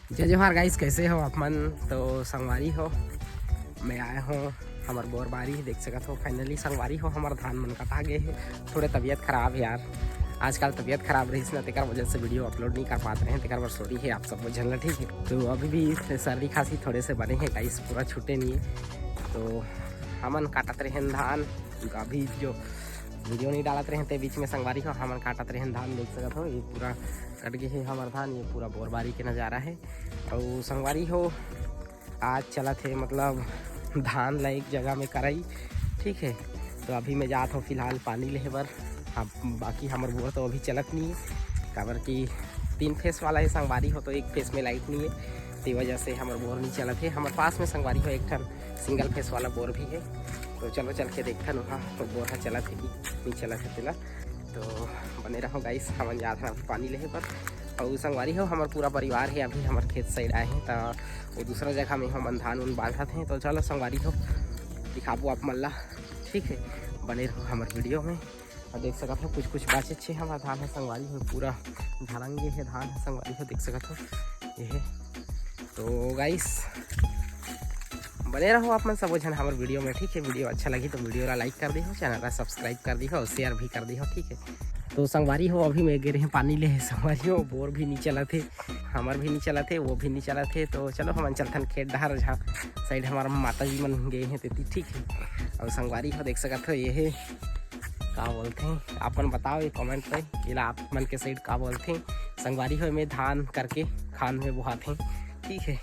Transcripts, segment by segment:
जय जोहार गाइस, कैसे हो आप मन। तो संगवारी हो, मैं आया हूँ हमार बोरबारी देख सकत हो। फाइनली संगवारी हो, हमार धान मन कटा गए है। थोड़े तबीयत खराब है यार, आजकल तबीयत खराब रही ना, तेकर वजह से वीडियो अपलोड नहीं कर पाते हैं। तेकर बर सॉरी है, आप सब जानना ठीक है। तो अभी भी सर्दी खांसी थोड़े से बने हैं गाइस, पूरा छूटे नहीं है। तो हमन काटत रहे धान, अभी जो वीडियो नहीं डालत रहे थे बीच में संगवारी हो, हमन काटत रहे धान देख सकत हो। ये पूरा कट गए है हमार धान, ये पूरा बोरबारी के नज़ारा है। और संगवारी हो आज चला थे मतलब धान ला एक जगह में कराई, ठीक है। तो अभी मैं जात हूँ फिलहाल पानी लेहे बर। अब बाकी हमार बोर तो अभी चलत नहीं है, काबर कि 3 फेस वाला है संगवारी हो, तो एक फेस में लाइट नहीं है, तो वजह से हमार बोर नहीं चलत है। हमारे पास में संगवारी हो एक ठन सिंगल फेस वाला बोर भी है। तो चलो चल के देखते हैं वहाँ तो बोर है चलत है कि नहीं चलत है तेला। तो बने रहो गाइस, हम जात हैं अभी पानी लेहे पर। और संगवारी हो हमार पूरा परिवार है, अभी हमारे खेत साइड आए हैं, तो वो दूसरा जगह में हम धान उन बांधत हैं। तो चलो संगवारी हो दिखाबो आप मल्ला, ठीक है। बने रहो हमारे वीडियो में और देख सकते हो कुछ कुछ बाचे छे हमारा धान है संगवारी हो, पूरा धड़ंगे है धान है संगवारी हो, देख सकते हो ये है। तो गाइस बने रहो आप मन सब जन हमारे वीडियो में, ठीक है। वीडियो अच्छा लगी तो वीडियो ला लाइक कर दी हो, चैनल का सब्सक्राइब कर दी हो और शेयर भी कर दी हो, ठीक है। तो संगवारी हो अभी मैं गिरे हैं पानी ले, संगवारी हो बोर भी नहीं चला थे, हमार भी नहीं चला थे, वो भी नहीं चला थे। तो चलो हम चलथन खेत डहर, जहाँ साइड हमारा माता जी मन गए हैं तेती, ठीक है। और संगवारी हो देख सकते हो ये है, का बोलते हैं आपन बताओ ये कमेंट पे, इला आप मन के साइड का बोलते हैं। संगवारी हो में धान करके खान में बुहाते हैं, ठीक है।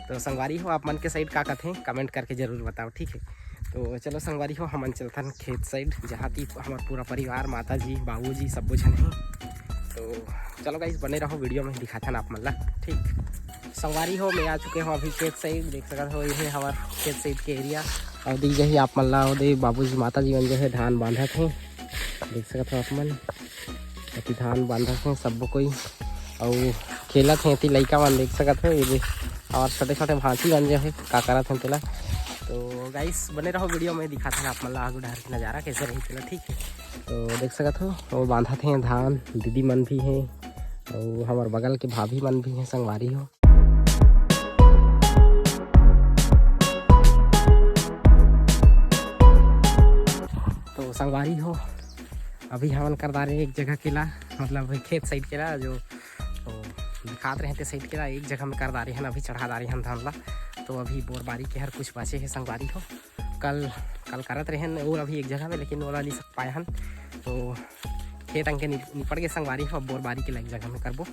तो संगवारी हो आप मन के साइड का कहते हैं कमेंट करके ज़रूर बताओ, ठीक है। तो चलो संगवारी हो हमन चलथन खेत साइड, जहाँ थी हमारा पूरा परिवार माता जी बाबू जी सब जन हैं। तो चलो गाइस बने रहो वीडियो में, दिखाथन आप मन ला, ठीक। संगवारी हो मैं आ चुके हो अभी खेत साइड, देख सकते हो ये है हमारे खेत साइड के एरिया। और दी जही आप मन ला दे बाबू जी माता जी मन जो है धान बांधत हैं, देख सकते हो आप मन अति धान बांधत हैं सब कोई। और खेलत हैं लइका मन देख सकते हो, ये और छोटे छोटे भांसी बन जो है का करत हैं तेला। तो गाइस बने रहो वीडियो में, दिखाते हैं आप मन ला आगू डहर के नज़ारा कैसे रही तेला, ठीक है। तो देख सकते हो वो बांधत हैं धान, दीदी मन भी हैं और हमारे बगल के भाभी मन भी हैं संगवारी हो। तो संगवारी हो अभी हमन कर दा रहे एक जगह केला, मतलब खेत साइड केला जो दिखाते रहे थे साइड केला एक जगह में कर दा रहे हैं, अभी चढ़ा दा रहे हैं धान ला। तो अभी बोरबारी के हर कुछ बचे है संगवारी हो, कल करत रहे हैं और अभी एक जगह में, लेकिन ओला नहीं सक पाए हन। तो खेत अंग के निपट गए संगवारी हो, बोरबारी के लाइक जगह में करबो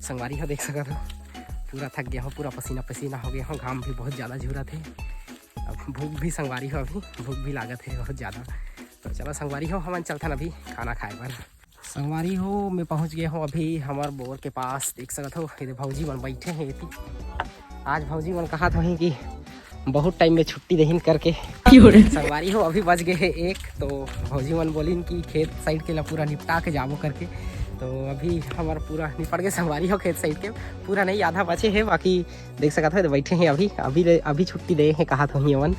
संगवारी हो। देख सकते हो पूरा थक गया हो, पूरा पसीना पसीना हो गया हो, घाम भी बहुत ज़्यादा झुरा थे। अब भूख भी संगवारी हो, अभी भूख भी लागत है बहुत ज़्यादा। तो चलो संगवारी हो हमन चलथन अभी खाना खाए पर। संगवारी हो मैं पहुंच गया हूँ अभी हमारे बोर के पास, देख सकते हो ये भौजी मन बैठे हैं ये। आज भौजी मन कहा था कि बहुत टाइम में छुट्टी देहिन करके संगवारी हो अभी बज गए हैं 1। तो भौजी मन बोलिन कि खेत साइड के ला पूरा निपटा के जाबो करके। तो अभी हमारा पूरा निपट गए संगवारी हो खेत साइड के, पूरा नहीं आधा बचे है, बाकी देख सकते हो बैठे हैं अभी छुट्टी दे हैं कहा था हमन।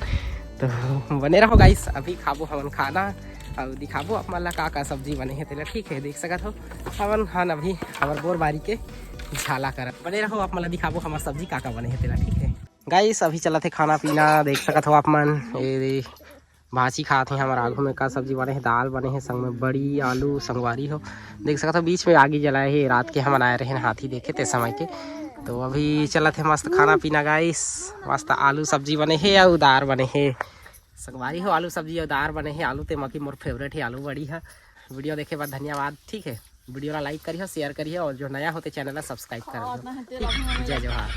तो बने रहो गाइस, अभी खाबो हमन खाना और दिखाबो आप मन ला का सब्जी बने हैं तेला, ठीक है। देख सकते हो हमन खान अभी हमारे बोरबारी के झाला कर, बने रहो आप मन ला दिखाबो हमारे सब्जी का बने हैं तेला, ठीक है। गाइस अभी चला थे खाना पीना, देख सकते हो आप मन ये भाजी खाते हैं हमारे आगू में का सब्जी बने हैं, दाल बने हैं संग में बड़ी आलू संगवारी हो, देख सकते हो बीच में आगे जलाए है। रात के हम आए रहे हैं हाथी देखे थे समय के। तो अभी चला थे मस्त खाना पीना गाइस, मस्त आलू सब्जी बने हैं और दाल बने हैं संगवारी हो, आलू सब्जी और दाल बने हैं। आलू ते मकी मोर फेवरेट है, आलू बड़ी है। वीडियो देखे बाद धन्यवाद, ठीक है। वीडियो ला लाइक करिए शेयर करिए और जो नया होते चैनल ला सब्सक्राइब कर। जय जोहार।